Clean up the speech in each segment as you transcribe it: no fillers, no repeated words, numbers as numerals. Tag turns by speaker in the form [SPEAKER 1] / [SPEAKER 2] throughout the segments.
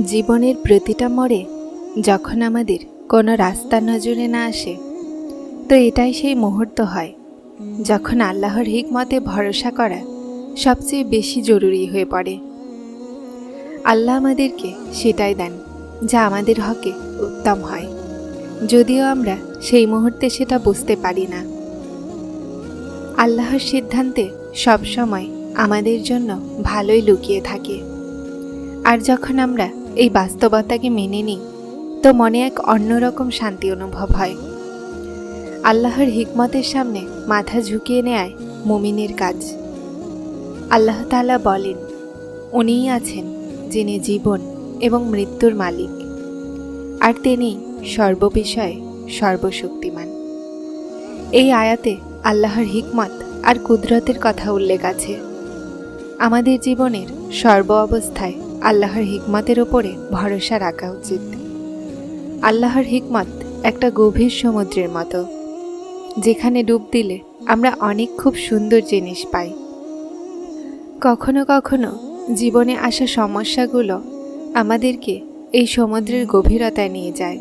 [SPEAKER 1] জীবনের প্রতিটা মোড়ে যখন আমাদের কোনো রাস্তা নজরে না আসে, তো এটাই সেই মুহূর্ত হয় যখন আল্লাহর হিকমতে ভরসা করা সবচেয়ে বেশি জরুরি হয়ে পড়ে। আল্লাহ আমাদেরকে সেটাই দেন যা আমাদের হকে উত্তম হয়, যদিও আমরা সেই মুহূর্তে সেটা বুঝতে পারি না। আল্লাহর সিদ্ধান্তে সবসময় আমাদের জন্য ভালোই লুকিয়ে থাকে। আর যখন আমরা এই বাস্তবতাকে মেনে নিই, তো মনে এক অন্যরকম শান্তি অনুভব হয়। আল্লাহর হিকমতের সামনে মাথা ঝুঁকিয়ে নেয় মুমিনের কাজ। আল্লাহ তাআলা বলেন, উনিই আছেন যিনি জীবন এবং মৃত্যুর মালিক, আর তিনি সর্ববিষয়ে সর্বশক্তিমান। এই আয়াতে আল্লাহর হিকমত আর কুদরতের কথা উল্লেখ আছে। আমাদের জীবনের সর্ব অবস্থায় আল্লাহর হিকমতের ওপরে ভরসা রাখা উচিত। আল্লাহর হিকমত একটা গভীর সমুদ্রের মতো, যেখানে ডুব দিলে আমরা অনেক খুব সুন্দর জিনিস পাই। কখনো কখনো জীবনে আসা সমস্যাগুলো আমাদেরকে এই সমুদ্রের গভীরতায় নিয়ে যায়,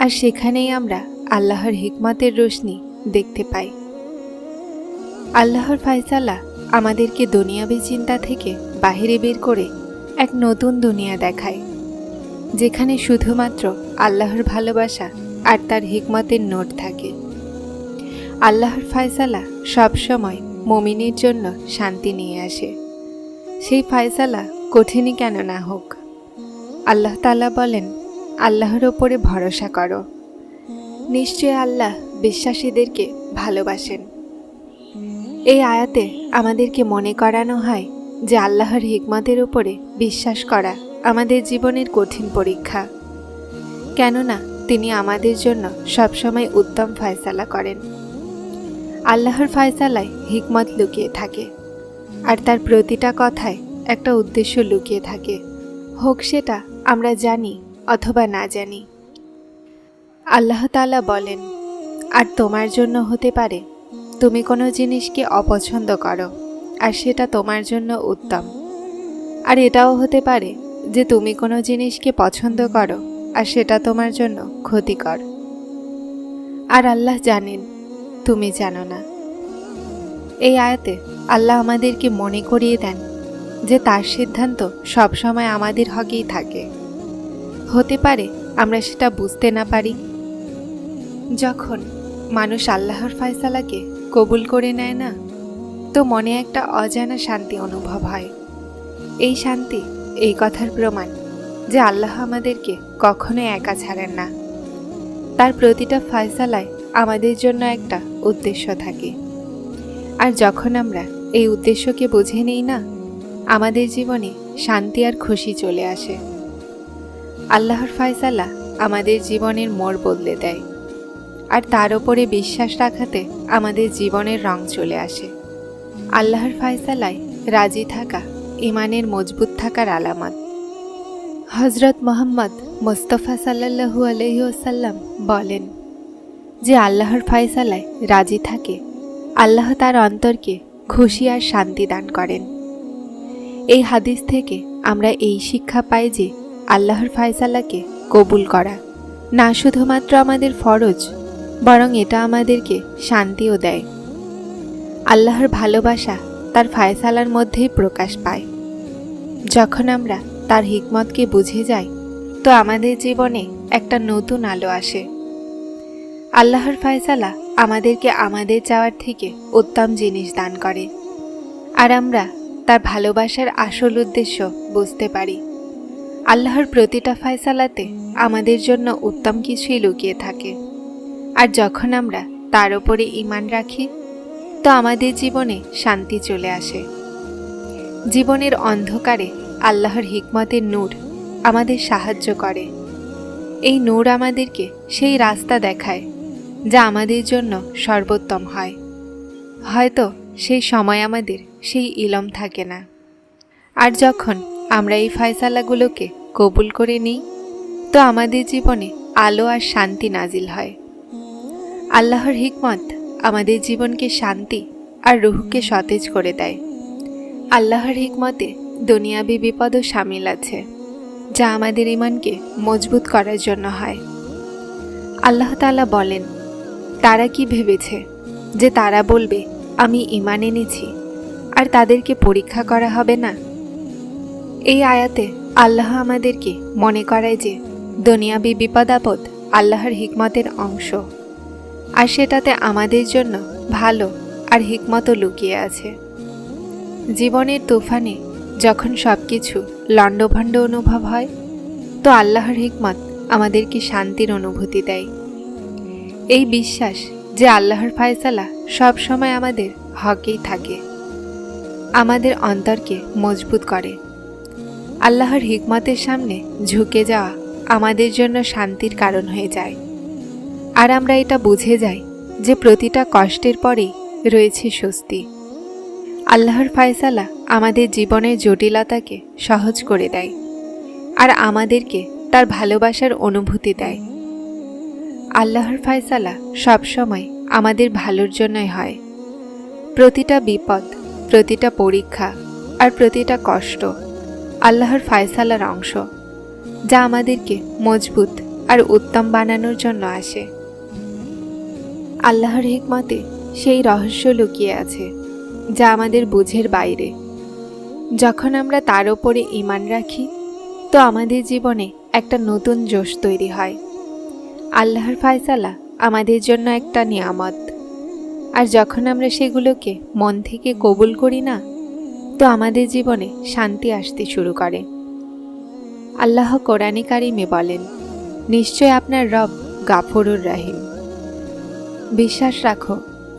[SPEAKER 1] আর সেখানেই আমরা আল্লাহর হিকমতের রোশনি দেখতে পাই। আল্লাহর ফায়সালা আমাদেরকে দুনিয়াবী চিন্তা থেকে বাহিরে বের করে এক নতুন দুনিয়া দেখায়, যেখানে শুধুমাত্র আল্লাহর ভালোবাসা আর তার হিকমতের নোট থাকে। আল্লাহর ফায়সালা সবসময় মুমিনের জন্য শান্তি নিয়ে আসে, সেই ফায়সালা কঠিনই কেন না হোক। আল্লাহ তাআলা বলেন, আল্লাহর ওপরে ভরসা করো, নিশ্চয় আল্লাহ বিশ্বাসীদেরকে ভালোবাসেন। এই আয়াতে আমাদেরকে মনে করানো হয় যে আল্লাহর হিকমতের উপরে বিশ্বাস করা আমাদের জীবনের কঠিন পরীক্ষা, কেননা তিনি আমাদের জন্য সবসময় উত্তম ফায়সালা করেন। আল্লাহর ফায়সালায় হিকমত লুকিয়ে থাকে, আর তার প্রতিটা কথায় একটা উদ্দেশ্য লুকিয়ে থাকে, হোক সেটা আমরা জানি অথবা না জানি। আল্লাহ তাআলা বলেন, আর তোমার জন্য হতে পারে তুমি কোনো জিনিসকে অপছন্দ করো আর সেটা তোমার জন্য উত্তম, আর এটাও হতে পারে যে তুমি কোনো জিনিসকে পছন্দ করো আর সেটা তোমার জন্য ক্ষতিকর। আর আল্লাহ জানেন, তুমি জানো না। এই আয়াতে আল্লাহ আমাদেরকে মনে করিয়ে দেন যে তার সিদ্ধান্ত সবসময় আমাদের হকেই থাকে। হতে পারে আমরা সেটা বুঝতে না পারি। যখন মানুষ আল্লাহর ফায়সালাকে কবুল করে নেয় না, তো মনে একটা অজানা শান্তি অনুভব হয়। এই শান্তি এই কথার প্রমাণ যে আল্লাহ আমাদেরকে কখনোই একা ছাড়েন না। তার প্রতিটা ফায়সালায় আমাদের জন্য একটা উদ্দেশ্য থাকে, আর যখন আমরা এই উদ্দেশ্যকে বুঝে নিই না, আমাদের জীবনে শান্তি আর খুশি চলে আসে। আল্লাহর ফায়সালা আমাদের জীবনের মোড় বদলে দেয়, আর তার ওপরে বিশ্বাস রাখাতে আমাদের জীবনের রং চলে আসে। আল্লাহর ফায়সালায় রাজি থাকা ঈমানের মজবুত থাকার আলামত। হযরত মুহাম্মদ মুস্তাফা সাল্লাল্লাহু আলাইহি ওয়াসাল্লাম বলেন, যে আল্লাহর ফায়সালায় রাজি থাকে, আল্লাহ তার অন্তরকে খুশি আর শান্তি দান করেন। এই হাদিস থেকে আমরা এই শিক্ষা পাই যে আল্লাহর ফায়সালাকে কবুল করা না শুধুমাত্র আমাদের ফরজ, বরং এটা আমাদেরকে শান্তিও দেয়। আল্লাহর ভালোবাসা তার ফায়সালার মধ্যেই প্রকাশ পায়। যখন আমরা তার হিকমতকে বুঝে যাই, তো আমাদের জীবনে একটা নতুন আলো আসে। আল্লাহর ফায়সালা আমাদেরকে আমাদের চাওয়ার থেকে উত্তম জিনিস দান করে, আর আমরা তার ভালোবাসার আসল উদ্দেশ্য বুঝতে পারি। আল্লাহর প্রতিটা ফায়সালাতে আমাদের জন্য উত্তম কিছুই লুকিয়ে থাকে, আর যখন আমরা তার উপরে ঈমান রাখি, তো আমাদের জীবনে শান্তি চলে আসে। জীবনের অন্ধকারে আল্লাহর হিকমতের নূর আমাদের সাহায্য করে। এই নূর আমাদেরকে সেই রাস্তা দেখায় যা আমাদের জন্য সর্বোত্তম হয়। হয়তো সেই সময় আমাদের সেই ইলম থাকে না, আর যখন আমরা এই ফায়সালাগুলোকে কবুল করে নিই, তো আমাদের জীবনে আলো আর শান্তি নাজিল হয়। আল্লাহর হিকমত আমাদের জীবনকে শান্তি আর রুহকে সতেজ করে দেয়। আল্লাহর হিকমতে দুনিয়াবী বিপদও শামিল আছে, যা আমাদের ঈমানকে মজবুত করার জন্য হয়। আল্লাহ তাআলা বলেন, তারা কি ভেবেছে যে তারা বলবে আমি ঈমান এনেছি আর তাদেরকে পরীক্ষা করা হবে না? এই আয়াতে আল্লাহ আমাদেরকে মনে করায় যে দুনিয়াবি বিপদ আপদ আল্লাহর হিকমতের অংশ, আর সেটাতে আমাদের জন্য ভালো আর হিকমতও লুকিয়ে আছে। জীবনের তুফানে যখন সবকিছু লণ্ডভণ্ড অনুভব হয়, তো আল্লাহর হিকমত আমাদেরকে শান্তির অনুভূতি দেয়। এই বিশ্বাস যে আল্লাহর ফায়সালা সব সময় আমাদের হকেই থাকে আমাদের অন্তরকে মজবুত করে। আল্লাহর হিকমতের সামনে ঝুঁকে যাওয়া আমাদের জন্য শান্তির কারণ হয়ে যায়, আর আমরা এটা বুঝে যাই যে প্রতিটা কষ্টের পরেই রয়েছে স্বস্তি। আল্লাহর ফায়সালা আমাদের জীবনের জটিলতাকে সহজ করে দেয় আর আমাদেরকে তার ভালোবাসার অনুভূতি দেয়। আল্লাহর ফায়সালা সবসময় আমাদের ভালোর জন্যই হয়। প্রতিটা বিপদ, প্রতিটা পরীক্ষা আর প্রতিটা কষ্ট আল্লাহর ফায়সালার অংশ, যা আমাদেরকে মজবুত আর উত্তম বানানোর জন্য আসে। আল্লাহর হিকমতে সেই রহস্য লুকিয়ে আছে যা আমাদের বুঝের বাইরে। যখন আমরা তার ওপরে ঈমান রাখি, তো আমাদের জীবনে একটা নতুন জোশ তৈরি হয়। আল্লাহর ফায়সালা আমাদের জন্য একটা নিয়ামত, আর যখন আমরা সেগুলোকে মন থেকে কবুল করি না, তো আমাদের জীবনে শান্তি আসতে শুরু করে। আল্লাহ কোরআনে কারিমে বলেন, নিশ্চয় আপনার রব গাফুরুর রহিম। বিশ্বাস রাখো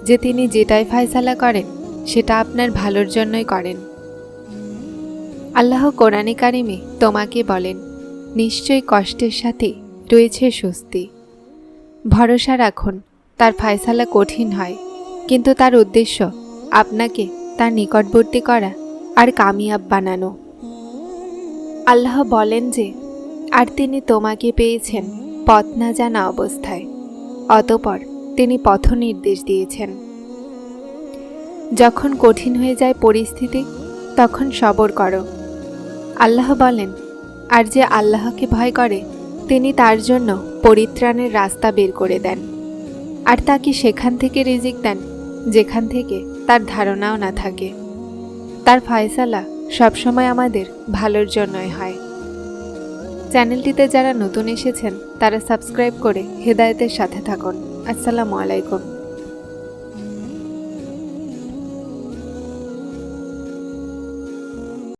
[SPEAKER 1] যে তিনি যেটাই ফায়সালা করেন সেটা আপনার ভালোর জন্যই করেন। আল্লাহ কোরআনে কারিমে তোমাকে বলেন, নিশ্চয়ই কষ্টের সাথে রয়েছে স্বস্তি। ভরসা রাখুন, তার ফায়সালা কঠিন হয়, কিন্তু তার উদ্দেশ্য আপনাকে তার নিকটবর্তী করা আর কামিয়াব বানানো। আল্লাহ বলেন যে, আর তিনি তোমাকে পেয়েছেন পথ না জানা অবস্থায়, অতঃপর তিনি পথ নির্দেশ দিয়েছেন। যখন কঠিন হয়ে যায় পরিস্থিতি, তখন সবর করো। আল্লাহ বলেন, আর যে আল্লাহকে ভয় করে তিনি তার জন্য পরিত্রাণের রাস্তা বের করে দেন, আর তাকে সেখান থেকে রিজিক দেন যেখান থেকে তার ধারণাও না থাকে। তার ফায়সালা সবসময় আমাদের ভালোর জন্যই হয়। চ্যানেলটিতে যারা নতুন এসেছেন তারা সাবস্ক্রাইব করে হেদায়েতের সাথে থাকুন। আসসালামু আলাইকুম।